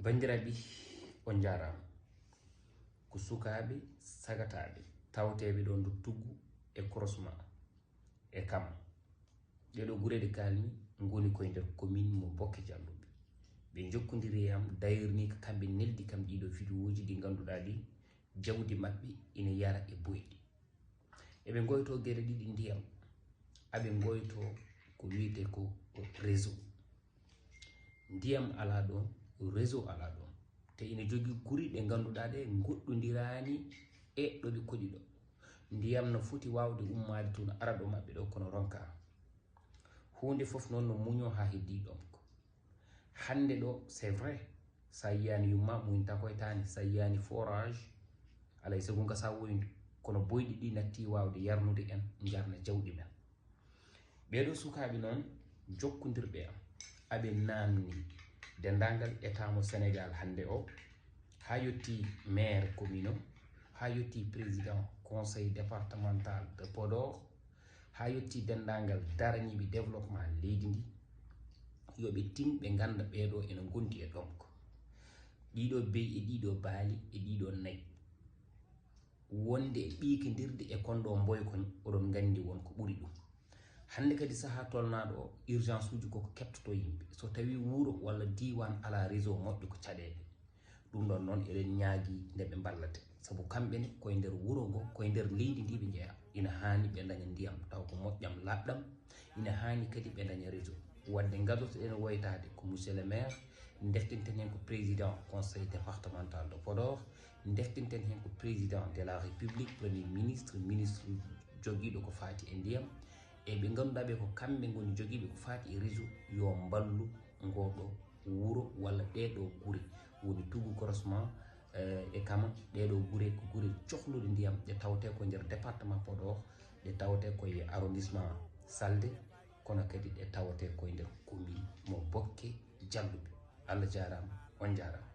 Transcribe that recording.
bandiraɓe on jarama ko sukaɓe sagataɓe tawteɓe ɗo nder tuggu e croisement e kam ɗeɗo guurede kalmi goni koye nder commune mo Bokke Jalluɓe ɓe jokkodiri e am d'ailleurs ni ko kamɓe neldi kam ɗiɗo vidéo ji ɗi ganduɗa ɗi jawdi mabɓe ina yara e boyɗi eɓe goyto gueɗe ɗiɗi ndiyam aɓe goyto ko wiyete ko réseau ndiyam ala ɗon réseau ala ɗon te ina jogui guri ɗe ganduɗa ɗe goɗɗodirani e ɗoɓe koɗi ɗo ndiyam no foti wawde ummade toon ara ɗo mabɓe ɗo kono ronka hunde foof noon no muño ha heddi ɗon ko hande ɗo c'est vrai sa yiyani yumma muñta koytani sa yiyani forage alay sago gasa woyndu kono boyɗi ɗi natti wawde yarnude en jarna jawɗi men ɓeɗo sukaɓe noon jokkodirɓe am aɓe namni dendagal état mo Sénégal hande o ha yetti maire commune o ha yetti président conseil départemental de Podor ha yetti dendagal daraniɓe développement leydi ndi yoɓe tin ɓe ganda ɓeɗo ene gondi e ɗonko ɗiɗo beyi e ɗiɗo baali e ɗiɗo nayyi wonde e ɓikidirde e konɗo boykon oɗon gandi wonko ɓuuri ɗum hande kadi saaha tolnaɗo o urgence uji koko keptoto yimɓe so tawi wuuro walla diwan ala réseau moƴƴo ko caɗele ɗum ɗon noon eɗen ñaagui nde ɓe ballate saabu kamɓene koye nder wuuro ngo koye nder leydi ndi ɓe jeeya ina hani ɓe daña ndiyam taw ko moƴƴam labɗam ina hani kadi ɓe daña réseau wadde gadotoɗen woytade ko monsieur le maire deftinten hen ko président conseil départemental de Podor deftinten hen ko président de la république premier ministre ministre joguiɗo ko fati e ndiyam e ɓe ganduɗa ɓe ko kamɓe goni joguiɓe ko fati e réseau yo ballu ngoɗo wuuro walla ɗeɗo guure woni tuggu croisement e kama ɗeɗo guure ko guure cohluɗe ndiyam ɗe tawte ko nder département Podor ɗe tawte koye arrondissement Salde kono kadi ɗe tawte koye nder commune mo Bokke Jalluɓe Allah jarama on jarama.